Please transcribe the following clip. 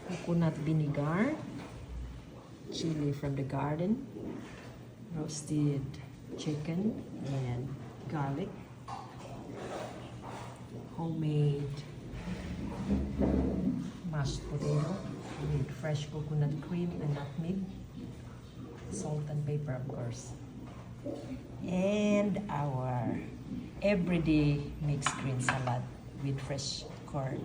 coconut vinegar, chili from the garden, roasted chicken and garlic, homemade mashed potato with fresh coconut cream and nutmeg, salt and pepper of course, and our everyday mixed green salad with fresh corn.